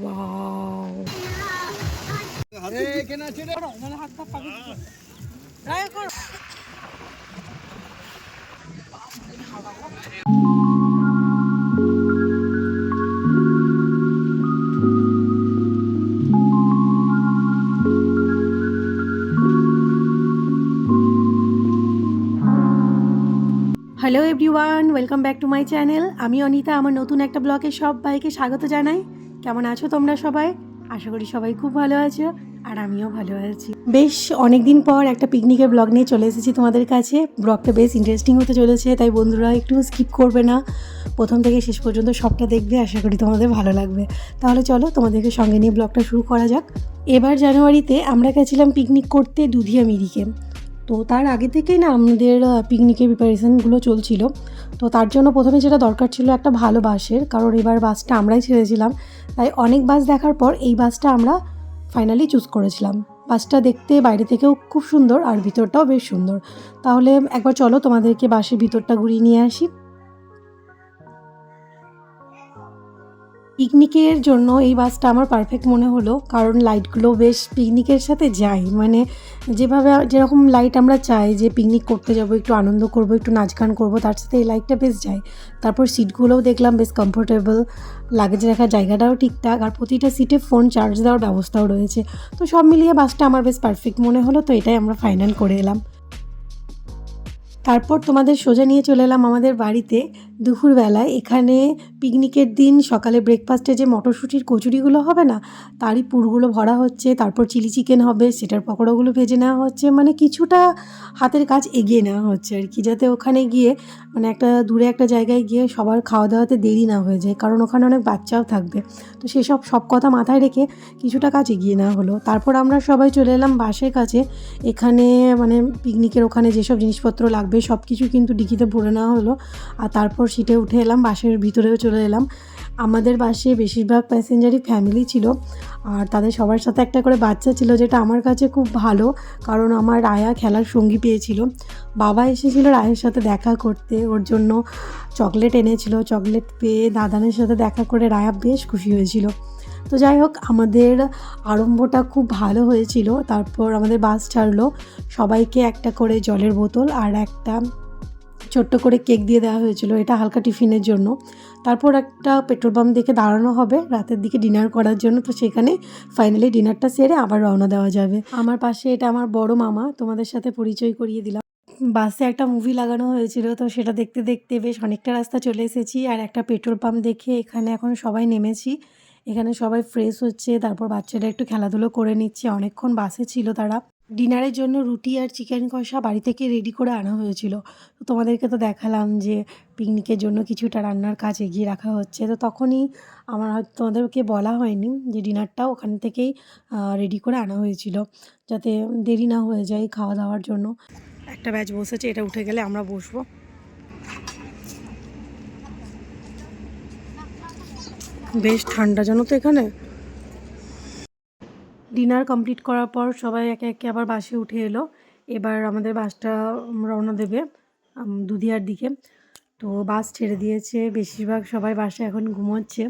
Wow hello everyone, welcome back to my channel. আমি অনিতা। আমার নতুন একটা ব্লগে সবাইকে স্বাগত জানাই। কেমন আছো তোমরা সবাই? আশা করি সবাই খুব ভালো আছো, আর আমিও ভালো আছি। বেশ অনেক দিন পর একটা পিকনিকের ব্লগ নিয়ে চলে এসেছি তোমাদের কাছে। ব্লগটা বেশ ইন্টারেস্টিং হতে চলেছে, তাই বন্ধুরা একটু স্কিপ করবে না, প্রথম থেকে শেষ পর্যন্ত সবটা দেখবে। আশা করি তোমাদের ভালো লাগবে। তাহলে চলো তোমাদেরকে সঙ্গে নিয়ে ব্লগটা শুরু করা যাক। এবার জানুয়ারিতে আমরা গেছিলাম পিকনিক করতে দুধিয়া মিরিকে। তো তার আগে থেকেই না আমাদের পিকনিকের প্রিপারেশানগুলো চলছিল। তো তার জন্য প্রথমে যেটা দরকার ছিল একটা ভালো বাসের, কারণ এবার বাসটা আমরাই ছেড়েছিলাম। তাই অনেক বাস দেখার পর এই বাসটা আমরা ফাইনালি চুজ করেছিলাম। বাসটা দেখতে বাইরে থেকেও খুব সুন্দর, আর ভিতরটাও বেশ সুন্দর। তাহলে একবার চলো তোমাদেরকে বাসের ভিতরটা ঘুরিয়ে নিয়ে আসি। পিকনিকের জন্য এই বাসটা আমার পারফেক্ট মনে হলো, কারণ লাইটগুলো বেশ পিকনিকের সাথে যায়। মানে যেভাবে যেরকম লাইট আমরা চাই যে পিকনিক করতে যাব, একটু আনন্দ করব, একটু নাচ গান করবো, তার সাথে এই লাইটটা বেশ যায়। তারপর সিটগুলোও দেখলাম বেশ কমফোর্টেবল, লাগেজ রাখার জায়গাটাও ঠিকঠাক, আর প্রতিটা সিটে ফোন চার্জ দেওয়ার ব্যবস্থাও রয়েছে। তো সব মিলিয়ে বাসটা আমার বেশ পারফেক্ট মনে হলো, তো এটাই আমরা ফাইনাল করে এলাম। তারপর তোমাদের সোজা নিয়ে চলে এলাম আমাদের বাড়িতে দুপুরবেলায়। এখানে পিকনিকের দিন সকালে ব্রেকফাস্টে যে মটরশুঁটির কচুরিগুলো হবে না, তারই পুরগুলো ভরা হচ্ছে। তারপর চিলি চিকেন হবে, সেটার পকোড়াগুলো ভেজে নেওয়া হচ্ছে। মানে কিছুটা হাতের কাজ এগিয়ে নেওয়া হচ্ছে আর কি, যাতে ওখানে গিয়ে মানে একটা দূরে একটা জায়গায় গিয়ে সবার খাওয়া দাওয়াতে দেরি না হয়ে যায়, কারণ ওখানে অনেক বাচ্চাও থাকবে। তো সেসব সব কথা মাথায় রেখে কিছুটা কাজ এগিয়ে নেওয়া হলো। তারপর আমরা সবাই চলে এলাম বাসের কাছে। এখানে মানে পিকনিকের ওখানে যেসব জিনিসপত্র লাগবে সব কিছু কিন্তু ডিকিতে ভরে নেওয়া হলো। আর তারপর সিটে উঠে এলাম, বাসের ভিতরেও চলে এলাম। আমাদের বাসে বেশিরভাগ প্যাসেঞ্জারই ফ্যামিলি ছিল, আর তাদের সবার সাথে একটা করে বাচ্চা ছিল, যেটা আমার কাছে খুব ভালো, কারণ আমার রায়া খেলার সঙ্গী পেয়েছিল। বাবা এসেছিল রায়ের সাথে দেখা করতে, ওর জন্য চকলেট এনেছিল। চকলেট পেয়ে দাদানের সাথে দেখা করে রায়া বেশ খুশি হয়েছিল। তো যাই হোক, আমাদের আরম্ভটা খুব ভালো হয়েছিল। তারপর আমাদের বাস ছাড়লো, সবাইকে একটা করে জলের বোতল আর একটা ছোট্ট করে কেক দিয়ে দেওয়া হয়েছিল, এটা হালকা টিফিনের জন্য। তারপর একটা পেট্রোল পাম্প দেখে দাঁড়ানো হবে রাতের দিকে ডিনার করার জন্য। তো সেখানে ফাইনালি ডিনারটা সেরে আবার রওনা দেওয়া যাবে। আমার পাশে এটা আমার বড় মামা, তোমাদের সাথে পরিচয় করিয়ে দিলাম। বাসে একটা মুভি লাগানো হয়েছিল, তো সেটা দেখতে দেখতে বেশ অনেকটা রাস্তা চলে এসেছি। আর একটা পেট্রোল পাম্প দেখে এখানে এখন সবাই নেমেছি। এখানে সবাই ফ্রেশ হচ্ছে, তারপর বাচ্চারা একটু খেলাধুলো করে নিচ্ছে। অনেকক্ষণ বাসে ছিল তারা। ডিনারের জন্য রুটি আর চিকেন কষা বাড়ি থেকে রেডি করে আনা হয়েছিল। তো তোমাদেরকে তো দেখালাম যে পিকনিকের জন্য কিছুটা রান্নার কাজ এগিয়ে রাখা হচ্ছে। তো তখনই আমার হয়তো তোমাদেরকে বলা হয়নি যে ডিনারটাও ওখান থেকেই রেডি করে আনা হয়েছিল, যাতে দেরি না হয়ে যায় খাওয়া দাওয়ার জন্য। একটা ব্যাচ বসেছে, এটা উঠে গেলে আমরা বসবো। বেশ ঠান্ডা জানো তো এখানে। ডিনার কমপ্লিট করার পর সবাই একে একে আবার বাসে উঠে এলো। এবার আমাদের বাসটা রওনা দেবে দুধিয়ার দিকে। তো বাস ছেড়ে দিয়েছে, বেশিরভাগ সবাই বাসে এখন ঘুমোচ্ছে।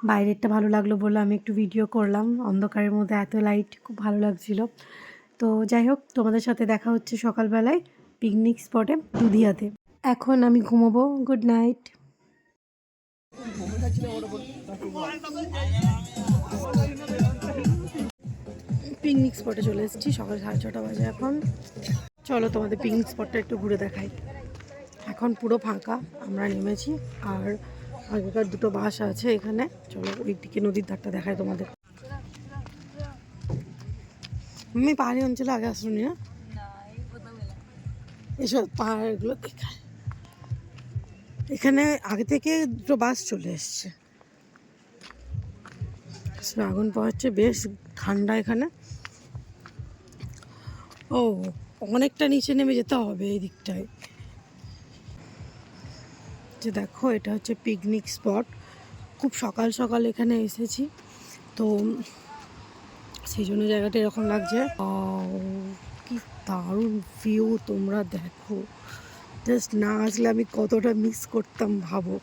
বাইরেরটা ভালো লাগলো বলে আমি একটু ভিডিও করলাম। অন্ধকারের মধ্যে এত লাইট, খুব ভালো লাগছিল। তো যাই হোক, তোমাদের সাথে দেখা হচ্ছে সকালবেলায় পিকনিক স্পটে দুধিয়াতে। এখন আমি ঘুমোবো। Good night. পিকনিক স্পটে চলে এসেছি, সকাল 6:30 বাজে এখন। চলো তোমাদের পিকনিক স্পটটা একটু ঘুরে দেখাই। এখন পুরো ফাঁকা, আমরা নেমেছি। আর আগেকার দুটো বাস আছে এখানে। চলো ওই দিকে নদীর ধারটা দেখাই তোমাদের। আমি পাহাড়ি অঞ্চলে আগে আসুনি না, এসব পাহাড়গুলো দেখায়। এখানে আগে থেকে দুটো বাস চলে এসছে। আগুন পাওয়াচ্ছে, বেশ ঠান্ডা এখানে। ও, অনেকটা নিচে নেমে যেতে হবে এই দিকটায়। যে দেখো, এটা হচ্ছে পিকনিক স্পট। খুব সকাল সকাল এখানে এসেছি, তো সেই জন্য জায়গাটা এরকম লাগছে। কি দারুণ ভিউ, তোমরা দেখো। জাস্ট না আসলে আমি কতটা মিস করতাম ভাবো।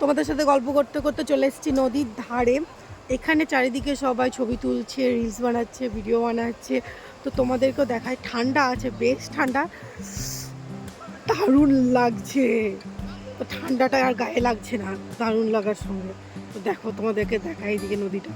তোমাদের সাথে গল্প করতে করতে চলে এসেছি নদীর ধারে। এখানে চারিদিকে সবাই ছবি তুলছে, রিলস বানাচ্ছে, ভিডিও বানাচ্ছে। তো তোমাদেরকেও দেখায়, ঠান্ডা আছে, বেশ ঠান্ডা, দারুণ লাগছে। তো ঠান্ডাটা আর গায়ে লাগছে না, দারুণ লাগার সঙ্গে। তো দেখো, তোমাদেরকে দেখায় এইদিকে নদীটা।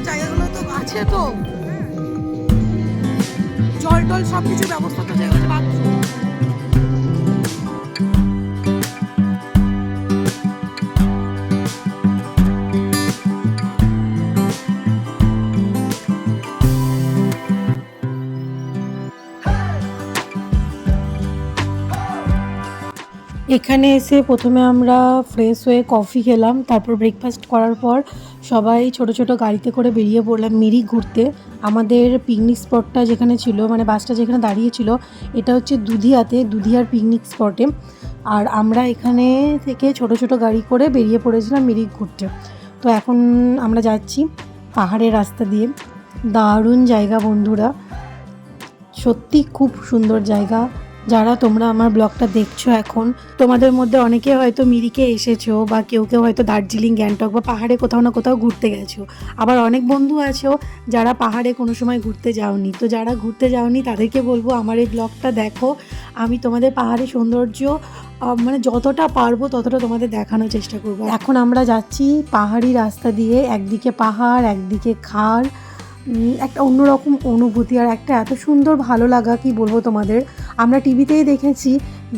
জায়গাগুলো তো আছে, তো জল টল সবকিছু ব্যবস্থা তো জায়গা বাথরুম। এখানে এসে প্রথমে আমরা ফ্রেশ হয়ে কফি খেলাম, তারপর ব্রেকফাস্ট করার পর সবাই ছোট ছোট গাড়িতে করে বেরিয়ে পড়লাম মিরিক ঘুরতে। আমাদের পিকনিক স্পটটা যেখানে ছিল, মানে বাসটা যেখানে দাঁড়িয়েছিল, এটা হচ্ছে দুধিয়ার পিকনিক স্পটে। আর আমরা এখানে থেকে ছোট ছোট গাড়ি করে বেরিয়ে পড়েছিলাম মিরিক ঘুরতে। তো এখন আমরা যাচ্ছি পাহাড়ের রাস্তা দিয়ে। দারুণ জায়গা বন্ধুরা, সত্যি খুব সুন্দর জায়গা। যারা তোমরা আমার ব্লগটা দেখছো এখন, তোমাদের মধ্যে অনেকে হয়তো মিরিকে এসেছো, বা কেউ কেউ হয়তো দার্জিলিং, গ্যাংটক বা পাহাড়ে কোথাও না কোথাও ঘুরতে গেছো। আবার অনেক বন্ধু আছো যারা পাহাড়ে কোনো সময় ঘুরতে যাওনি। তো যারা ঘুরতে যাওনি তাদেরকে বলবো আমার এই ব্লগটা দেখো। আমি তোমাদের পাহাড়ের সৌন্দর্য মানে যতটা পারবো ততটা তোমাদের দেখানোর চেষ্টা করবো। এখন আমরা যাচ্ছি পাহাড়ি রাস্তা দিয়ে, একদিকে পাহাড়, একদিকে খাল, একটা অন্যরকম অনুভূতি আর একটা এত সুন্দর ভালো লাগা, কি বলবো তোমাদের। আমরা টিভিতেই দেখেছি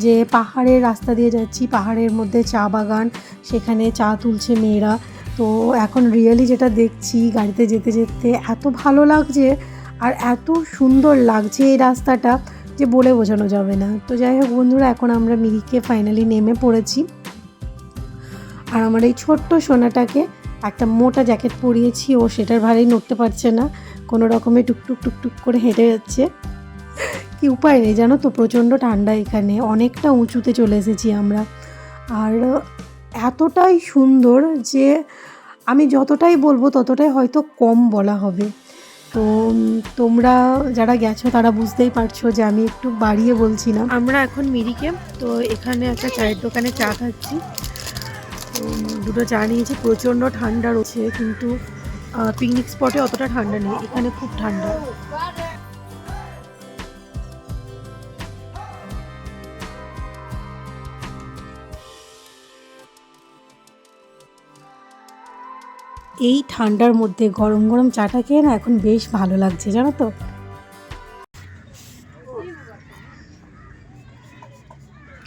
যে পাহাড়ের রাস্তা দিয়ে যাচ্ছি, পাহাড়ের মধ্যে চা বাগান, সেখানে চা তুলছে মেয়েরা। তো এখন রিয়েলি যেটা দেখছি গাড়িতে যেতে যেতে এত ভালো লাগছে আর এত সুন্দর লাগছে এই রাস্তাটা যে বলে বোঝানো যাবে না। তো যাই হোক বন্ধুরা, এখন আমরা মিরিকে ফাইনালি নেমে পড়েছি। আর আমার এই ছোট্ট সোনাটাকে একটা মোটা জ্যাকেট পরিয়েছি, ও সেটার ভারেই নড়তে পারছে না, কোনো রকমে টুকটুক টুকটুক করে হেঁটে যাচ্ছে। কি উপায় নেই জানো তো, প্রচণ্ড ঠান্ডা এখানে, অনেকটা উঁচুতে চলে এসেছি আমরা। আর এতটাই সুন্দর যে আমি যতটাই বলবো ততটাই হয়তো কম বলা হবে। তো তোমরা যারা গেছো তারা বুঝতেই পারছো যে আমি একটু বাড়িয়ে বলছি না। আমরা এখন মিরিকে, তো এখানে একটা চায়ের দোকানে চা খাচ্ছি। দুটো চা নিয়েছি, প্রচণ্ড ঠান্ডা রয়েছে, কিন্তু পিকনিক স্পটে অতটা ঠান্ডা নেই, এখানে খুব ঠান্ডা। এই ঠান্ডার মধ্যে গরম গরম চাটা খেয়ে না এখন বেশ ভালো লাগছে জানো তো।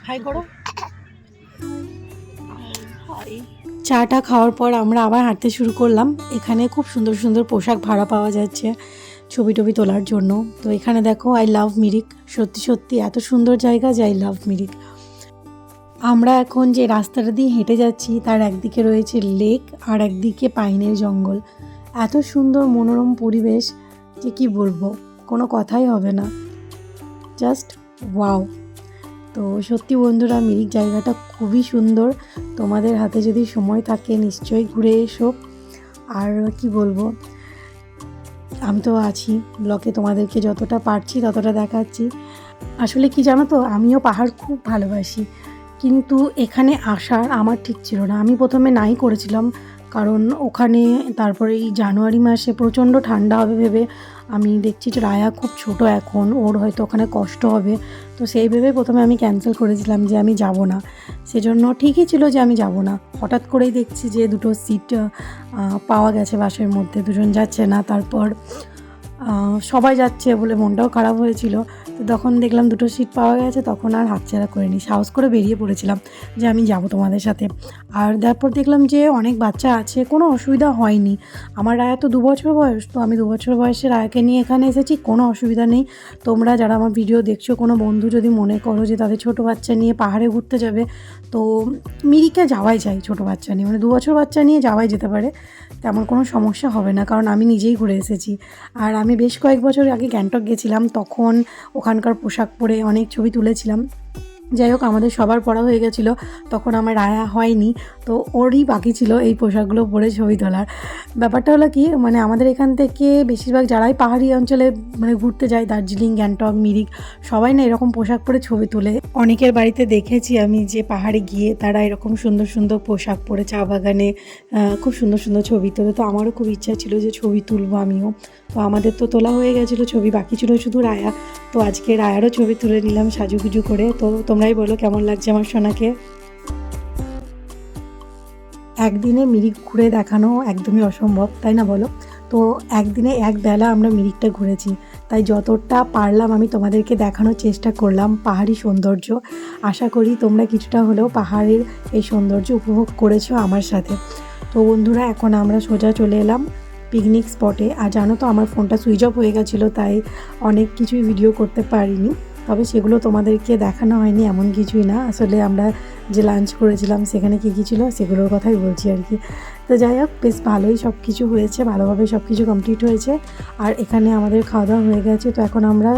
হাই করো। চাটা খাওয়ার পর আমরা আবার হাঁটতে শুরু করলাম। এখানে খুব সুন্দর সুন্দর পোশাক ভাড়া পাওয়া যাচ্ছে ছবি টবি তোলার জন্য। তো এখানে দেখো আই লাভ মিরিক, সত্যি সত্যি এত সুন্দর জায়গা যে আই লাভ মিরিক। আমরা এখন যে রাস্তাটা দিয়ে হেঁটে যাচ্ছি তার একদিকে রয়েছে লেক আর একদিকে পাইনের জঙ্গল। এত সুন্দর মনোরম পরিবেশ যে কি বলবো, কোনো কথাই হবে না, জাস্ট ওয়াও। তো সত্যি বন্ধুরা, মিরিক জায়গাটা খুবই সুন্দর। তোমাদের হাতে যদি সময় থাকে নিশ্চয়ই ঘুরে এসো। আর কি বলবো, আমি তো আছি ব্লগে, তোমাদেরকে যতটা পারছি ততটা দেখাচ্ছি। আসলে কি জানো তো, আমিও পাহাড় খুব ভালোবাসি, কিন্তু এখানে আসার আমার ঠিক ছিল না। আমি প্রথমে নাই করেছিলাম, কারণ ওখানে তারপরে এই জানুয়ারি মাসে প্রচণ্ড ঠান্ডা হবে ভেবে। আমি দেখছি যে রায়া খুব ছোট এখন, ওর হয়তো ওখানে কষ্ট হবে, তো সেই ভেবে প্রথমে আমি ক্যান্সেল করেছিলাম যে আমি যাব না। সেজন্য ঠিকই ছিল যে আমি যাব না। হঠাৎ করেই দেখছি যে দুটো সিট পাওয়া গেছে বাসের মধ্যে, দুজন যাচ্ছে না। তারপর সবাই যাচ্ছে বলে মনটাও খারাপ হয়েছিল। তো তখন দেখলাম 2টো সিট পাওয়া গেছে, তখন আর হাতছাড়া করিনি, সাহস করে বেরিয়ে পড়েছিলাম যে আমি যাব তোমাদের সাথে। আর তারপর দেখলাম যে অনেক বাচ্চা আছে, কোনো অসুবিধা হয়নি। আমার রায়া তো 2 বছর বয়স, তো আমি 2 বছর বয়সের রায়াকে নিয়ে এখানে এসেছি, কোনো অসুবিধা নেই। তোমরা যারা আমার ভিডিও দেখছো, কোনো বন্ধু যদি মনে করো যে তাদের ছোটো বাচ্চা নিয়ে পাহাড়ে ঘুরতে যাবে, তো মিরিকে যাওয়াই যায় ছোটো বাচ্চা নিয়ে, মানে 2 বছর বাচ্চা নিয়ে যাওয়াই যেতে পারে, তেমন কোনো সমস্যা হবে না, কারণ আমি নিজেই ঘুরে এসেছি। আর আমি বেশ কয়েক বছর আগে গ্যাংটক গেছিলাম, তখন ওখানকার পোশাক পরে অনেক ছবি তুলেছিলাম। যাই হোক, আমাদের সবার পড়া হয়ে গেছিলো, তখন আমার রায়া হয়নি, তো ওরই বাকি ছিল এই পোশাকগুলো পরে ছবি তোলার। ব্যাপারটা হলো কি, মানে আমাদের এখান থেকে বেশিরভাগ যারাই পাহাড়ি অঞ্চলে মানে ঘুরতে যায়, দার্জিলিং, গ্যাংটক, মিরিক, সবাই না এরকম পোশাক পরে ছবি তোলে। অনেকের বাড়িতে দেখেছি আমি যে পাহাড়ে গিয়ে তারা এরকম সুন্দর সুন্দর পোশাক পরে চা বাগানে খুব সুন্দর সুন্দর ছবি তোলে। তো আমারও খুব ইচ্ছা ছিল যে ছবি তুলবো আমিও। তো আমাদের তো তোলা হয়ে গেছিলো ছবি, বাকি ছিল শুধু রায়া। তো আজকে রায়ারও ছবি তুলে নিলাম সাজুগুজু করে। তো তোমরাই বলো কেমন লাগছে আমার সোনাকে। একদিনে মিরিক ঘুরে দেখানো একদমই অসম্ভব, তাই না বলো? তো একদিনে এক বেলা আমরা মিরিকটা ঘুরেছি, তাই যতটা পারলাম আমি তোমাদেরকে দেখানোর চেষ্টা করলাম পাহাড়ি সৌন্দর্য। আশা করি তোমরা কিছুটা হলেও পাহাড়ের এই সৌন্দর্য উপভোগ করেছো আমার সাথে। তো বন্ধুরা, এখন আমরা সোজা চলে এলাম পিকনিক স্পটে। আর জানো তো, আমার ফোনটা সুইচ অফ হয়ে গেছিলো, তাই অনেক কিছুই ভিডিও করতে পারিনি। তবে সেগুলো তোমাদেরকে দেখানো হয়নি এমন কিছুই না, আসলে আমরা যে লাঞ্চ করেছিলাম সেখানে কী কী ছিল সেগুলোর কথাই বলছি আর কি। তো যাই হোক, বেশ ভালোই সব কিছু হয়েছে, ভালোভাবে সব কিছু কমপ্লিট হয়েছে। আর এখানে আমাদের খাওয়া দাওয়া হয়ে গেছে। তো এখন আমরা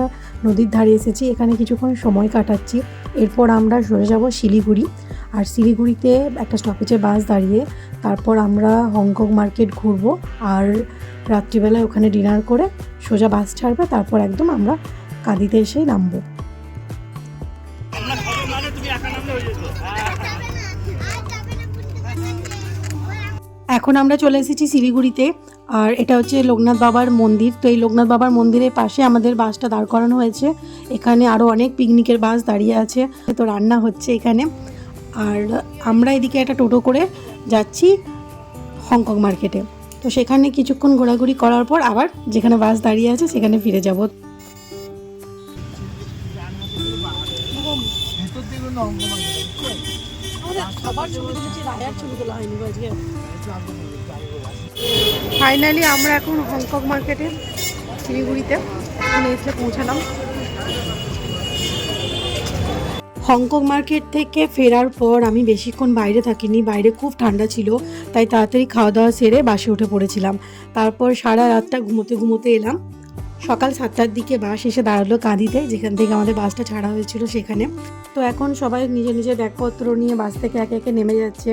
নদীর ধারে এসেছি, এখানে কিছুক্ষণ সময় কাটাচ্ছি। এরপর আমরা সরে যাব শিলিগুড়ি। আর শিলিগুড়িতে একটা স্টপেজে বাস দাঁড়িয়ে তারপর আমরা হংকং মার্কেট ঘুরবো। আর রাত্রিবেলায় ওখানে ডিনার করে সোজা বাস ছাড়বে, তারপর একদম আমরা কাঁদিতে এসেই নামবো। এখন আমরা চলে এসেছি শিলিগুড়িতে। আর এটা হচ্ছে লোকনাথ বাবার মন্দির। তো এই লোকনাথ বাবার মন্দিরের পাশে আমাদের বাসটা দাঁড় করানো হয়েছে। এখানে আরও অনেক পিকনিকের বাস দাঁড়িয়ে আছে, তো রান্না হচ্ছে এখানে। আর আমরা এদিকে একটা টোটো করে যাচ্ছি হংকং মার্কেটে। তো সেখানে কিছুক্ষণ ঘোরাঘুরি করার পর আবার যেখানে বাস দাঁড়িয়ে আছে সেখানে ফিরে যাব। ফাইনালি আমরা এখন হংকং মার্কেটে শিলিগুড়িতে এখানে এসে পৌঁছালাম। হংকং মার্কেট থেকে ফেরার পর আমি বেশিক্ষণ বাইরে থাকিনি, বাইরে খুব ঠান্ডা ছিল, তাই তাড়াতাড়ি খাওয়া দাওয়া সেরে বাসে উঠে পড়েছিলাম। তারপর সারা রাতটা ঘুমোতে ঘুমোতে এলাম। সকাল 7টার দিকে বাস এসে দাঁড়ালো কাঁদিতে, যেখান থেকে আমাদের বাসটা ছাড়া হয়েছিল সেখানে। তো এখন সবাই নিজের নিজের ব্যাগপত্র নিয়ে বাস থেকে একে একে নেমে যাচ্ছে।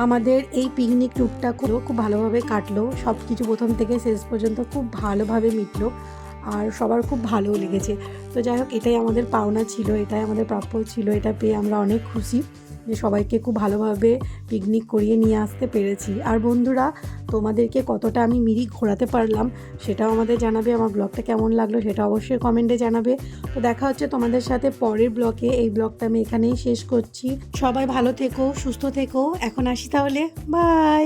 আমাদের এই পিকনিক ট্যুরটা খুব ভালোভাবে কাটলো, সব কিছু প্রথম থেকে শেষ পর্যন্ত খুব ভালোভাবে মিটলো, আর সবার খুব ভালোও লেগেছে। তো যাই হোক, এটাই আমাদের পাওনা ছিল, এটাই আমাদের প্রাপ্য ছিল। এটা পেয়ে আমরা অনেক খুশি যে সবাইকে খুব ভালোভাবে পিকনিক করিয়ে নিয়ে আসতে পেরেছি। আর বন্ধুরা, তোমাদেরকে কতটা আমি মিরিক ঘোরাতে পারলাম সেটাও আমাদের জানাবে। আমার ব্লগটা কেমন লাগলো সেটা অবশ্যই কমেন্টে জানাবে। তো দেখা হচ্ছে তোমাদের সাথে পরের ব্লগে। এই ব্লগটা আমি এখানেই শেষ করছি। সবাই ভালো থেকো, সুস্থ থেকো। এখন আসি তাহলে, বাই।